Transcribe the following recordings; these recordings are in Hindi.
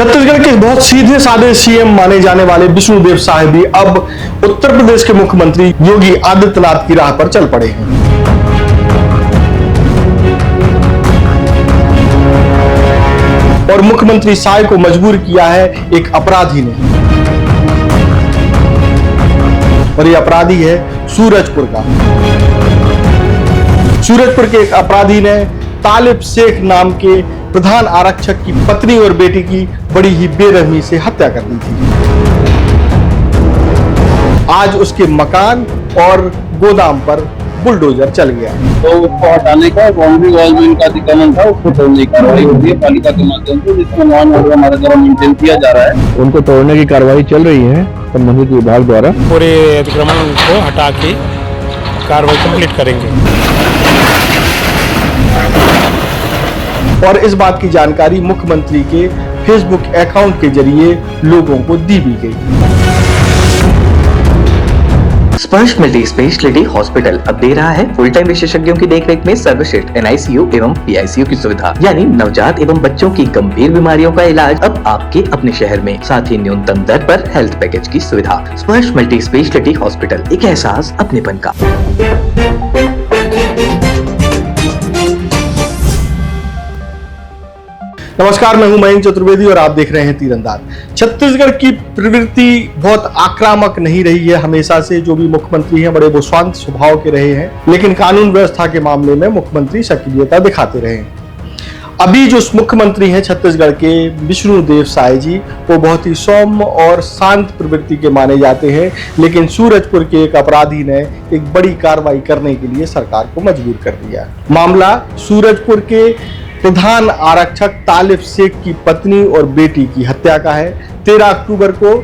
छत्तीसगढ़ के बहुत सीधे साधे सीएम माने जाने वाले विष्णुदेव साय भी अब उत्तर प्रदेश के मुख्यमंत्री योगी आदित्यनाथ की राह पर चल पड़े हैं। और मुख्यमंत्री साय को मजबूर किया है एक अपराधी ने, और ये अपराधी है सूरजपुर का। सूरजपुर के एक अपराधी ने तालिब शेख नाम के प्रधान आरक्षक की पत्नी और बेटी की बड़ी ही बेरहमी से हत्या कर दी थी। आज उसके मकान और गोदाम पर बुलडोजर चल गया। तो उसको हटाने का बाउंड्री वॉल में इनका अतिक्रमण था, उसको तोड़ने की कार्रवाई होती है पालिका के माध्यम से, जिसमें लॉ एंड ऑर्डर हमारे द्वारा मेंटेन किया जा रहा है। उनको तोड़ने की कार्रवाई चल रही है संबंधित विभाग द्वारा। पूरे अतिक्रमण को हटा के कार्रवाई कंप्लीट करेंगे। और इस बात की जानकारी मुख्यमंत्री के फेसबुक अकाउंट के जरिए लोगों को दी भी गई। स्पर्श मल्टी स्पेशलिटी हॉस्पिटल अब दे रहा है फुल टाइम विशेषज्ञों की देखरेख में सर्वश्रेष्ठ NICU एवं PICU की सुविधा, यानी नवजात एवं बच्चों की गंभीर बीमारियों का इलाज अब आपके अपने शहर में, साथ ही न्यूनतम दर पर हेल्थ पैकेज की सुविधा। स्पर्श मल्टी स्पेशलिटी हॉस्पिटल, एक एहसास अपनेपन का। नमस्कार, मैं हूं मयंक चतुर्वेदी और आप देख रहे हैं तीरंदाज। छत्तीसगढ़ की प्रवृत्ति बहुत आक्रामक नहीं रही है हमेशा से। जो भी मुख्यमंत्री हैं बड़े वो शांत स्वभाव के रहे हैं, लेकिन कानून व्यवस्था के मामले में मुख्यमंत्री सक्रियता दिखाते रहे हैं। अभी जो मुख्यमंत्री हैं छत्तीसगढ़ के विष्णुदेव साय जी, वो बहुत ही सौम्य और शांत प्रवृत्ति के माने जाते हैं, लेकिन सूरजपुर के एक अपराधी ने एक बड़ी कार्रवाई करने के लिए सरकार को मजबूर कर दिया। मामला सूरजपुर के प्रधान आरक्षक तालिब शेख की पत्नी और बेटी की हत्या का है। 13 अक्टूबर को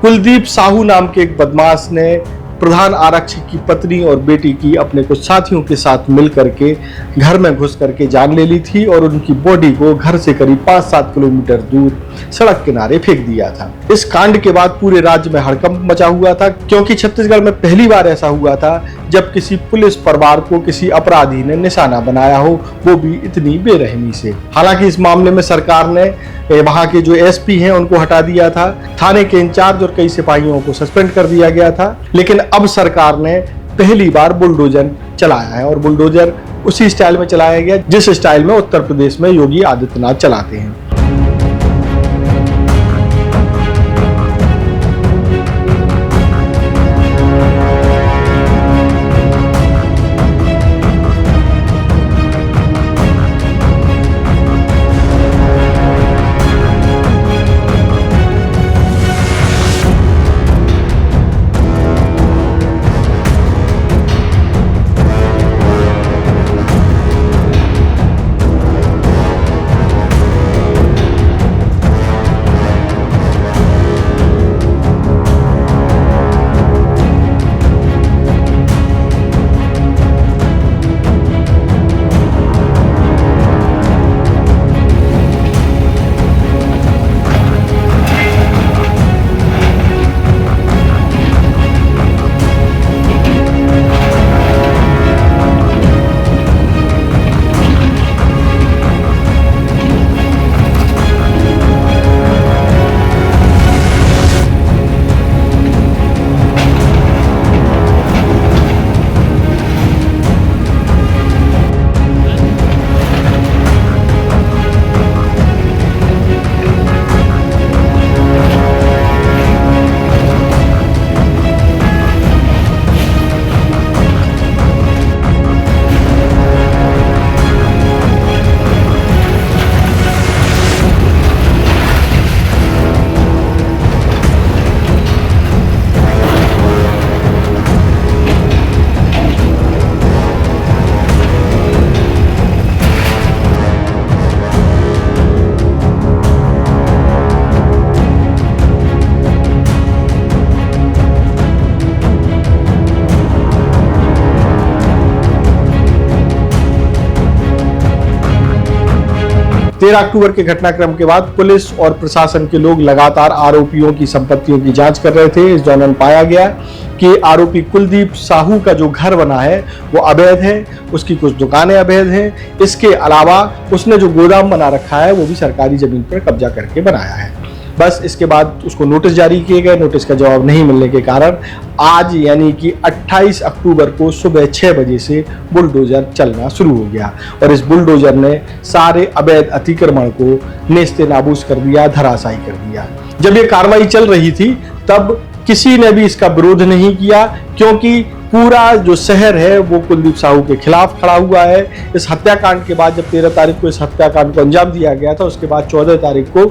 कुलदीप साहू नाम के एक बदमाश ने प्रधान आरक्षक की पत्नी और बेटी की अपने कुछ साथियों के साथ मिलकर के घर में घुस करके जान ले ली थी और उनकी बॉडी को घर से करीब 5-7 किलोमीटर दूर सड़क किनारे फेंक दिया था। इस कांड के बाद पूरे राज्य में हड़कंप मचा हुआ था, क्योंकि छत्तीसगढ़ में पहली बार ऐसा हुआ था जब किसी पुलिस परिवार को किसी अपराधी ने निशाना बनाया हो, वो भी इतनी बेरहमी से। हालांकि इस मामले में सरकार ने वहां के जो SP हैं उनको हटा दिया था, थाने के इंचार्ज और कई सिपाहियों को सस्पेंड कर दिया गया था, लेकिन अब सरकार ने पहली बार बुलडोजर चलाया है। और बुलडोजर उसी स्टाइल में चलाया गया जिस स्टाइल में उत्तर प्रदेश में योगी आदित्यनाथ चलाते हैं। 13 अक्टूबर के घटनाक्रम के बाद पुलिस और प्रशासन के लोग लगातार आरोपियों की संपत्तियों की जांच कर रहे थे। इस दौरान पाया गया कि आरोपी कुलदीप साहू का जो घर बना है वो अवैध है, उसकी कुछ दुकानें अवैध हैं। इसके अलावा उसने जो गोदाम बना रखा है वो भी सरकारी जमीन पर कब्जा करके बनाया है। बस इसके बाद उसको नोटिस जारी किए गए। नोटिस का जवाब नहीं मिलने के कारण आज यानी कि 28 अक्टूबर को सुबह 6 बजे से बुलडोजर चलना शुरू हो गया और इस बुलडोजर ने सारे अवैध अतिक्रमण को नेस्ते नाबूद कर दिया, धराशायी कर दिया। जब ये कार्रवाई चल रही थी तब किसी ने भी इसका विरोध नहीं किया, क्योंकि पूरा जो शहर है वो कुलदीप साहू के खिलाफ खड़ा हुआ है। इस हत्याकांड के बाद जब 13 तारीख को इस हत्याकांड को अंजाम दिया गया था, उसके बाद 14 तारीख को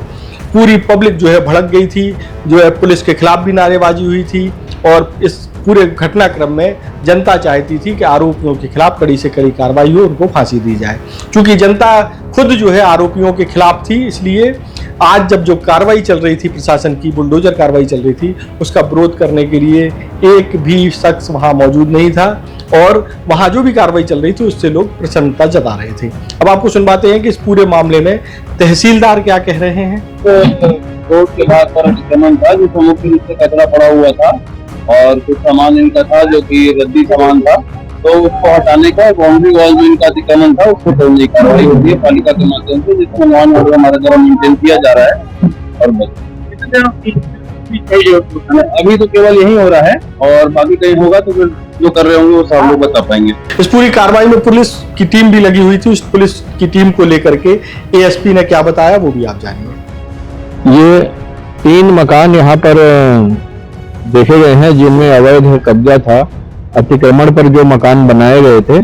पूरी पब्लिक जो है भड़क गई थी, जो है पुलिस के खिलाफ भी नारेबाजी हुई थी और इस पूरे घटनाक्रम में जनता चाहती थी कि आरोपियों के खिलाफ कड़ी से कड़ी कार्रवाई हो, उनको फांसी दी जाए। क्योंकि जनता खुद जो है आरोपियों के खिलाफ थी, इसलिए आज जब जो कार्रवाई चल रही थी प्रशासन की, बुलडोजर कार्रवाई चल रही थी, उसका विरोध करने के लिए एक भी शख्स वहां मौजूद नहीं था और वहां जो भी कार्रवाई चल रही थी उससे लोग प्रसन्नता जता रहे थे। अब आपको सुनवाते हैं कि इस पूरे मामले में तहसीलदार क्या कह रहे हैं। रोड के बाहर पर अतिक्रमण था जो मुख्य रूप से कचरा पड़ा हुआ था और कुछ सामान इनका था जो कि रद्दी सामान था, तो उसको हटाने का बाउंड्री वॉल में इनका अतिक्रमण था, उसको तोड़ने की कार्रवाई होती है पालिका के माध्यम से, जिसमें नॉन ऑर्डर हमारे द्वारा मेंटेन किया जा रहा है। और अभी तो केवल यही हो रहा है और बाकी कहीं होगा तो फिर जो कर रहे होंगे वो सब लोग बता पाएंगे। इस पूरी कार्रवाई में पुलिस की टीम भी लगी हुई थी। उस पुलिस की टीम को लेकर के एएसपी ने क्या बताया वो भी आप जानिए। ये 3 मकान यहाँ पर देखे गए हैं जिनमें अवैध कब्जा था। अतिक्रमण पर जो मकान बनाए गए थे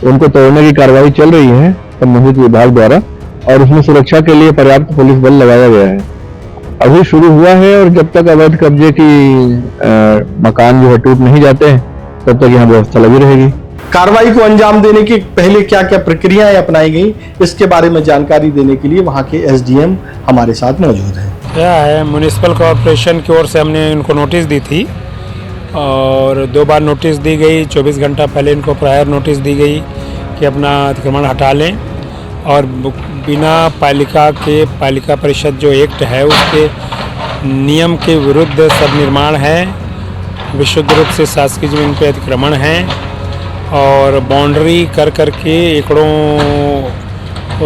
उनको तोड़ने की कार्रवाई चल रही है संबंधित विभाग द्वारा और उसमें सुरक्षा के लिए पर्याप्त पुलिस बल लगाया गया है। अभी शुरू हुआ है और जब तक अवैध कब्जे की मकान जो है टूट नहीं जाते हैं तब तक यहाँ व्यवस्था लगी रहेगी। कार्रवाई को अंजाम देने की पहले क्या क्या प्रक्रियाएं अपनाई गई, इसके बारे में जानकारी देने के लिए वहां के एसडीएम हमारे साथ मौजूद हैं। क्या है, म्युनिसिपल कॉरपोरेशन की ओर से हमने इनको नोटिस दी थी और 2 बार नोटिस दी गई। 24 घंटा पहले इनको प्रायर नोटिस दी गई कि अपना अतिक्रमण हटा लें और बिना पालिका परिषद जो एक्ट है उसके नियम के विरुद्ध सब निर्माण है, विशुद्ध रूप से शासकीय जमीन पे अतिक्रमण है और बाउंड्री कर करके एकड़ों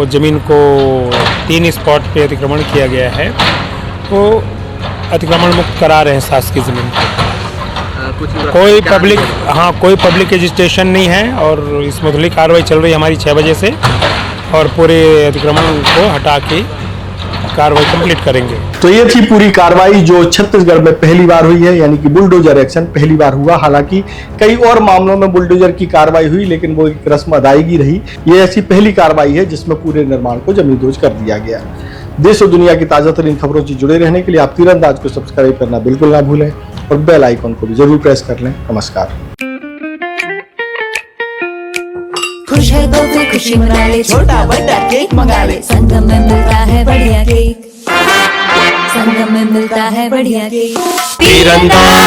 ज़मीन को 3 स्पॉट पे अतिक्रमण किया गया है, तो अतिक्रमण मुक्त करा रहे हैं शासकीय ज़मीन को। कोई पब्लिक रजिस्ट्रेशन नहीं है और इस मुतल्लिक़ कार्रवाई चल रही है हमारी 6 बजे से और पूरे अतिक्रमण को हटा के कार्रवाई कंप्लीट करेंगे। तो ये थी पूरी कार्रवाई जो छत्तीसगढ़ में पहली बार हुई है, यानी कि बुलडोजर एक्शन पहली बार हुआ। हालांकि कई और मामलों में बुलडोजर की कार्रवाई हुई लेकिन वो एक रस्म अदायगी रही। ये ऐसी पहली कार्रवाई है जिसमें पूरे निर्माण को जमींदोज कर दिया गया। देश और दुनिया की ताजा तरीन खबरों से जुड़े रहने के लिए आप तीरंदाज को सब्सक्राइब करना बिल्कुल ना भूलें और बेल आइकन को भी जरूर प्रेस कर लें। नमस्कार। खुश है तो फिर खुशी मना ले, छोटा बड़ा केक मंगा ले, संगम में मिलता है बढ़िया केक, संगम में मिलता है बढ़िया केक। तीरंदाज।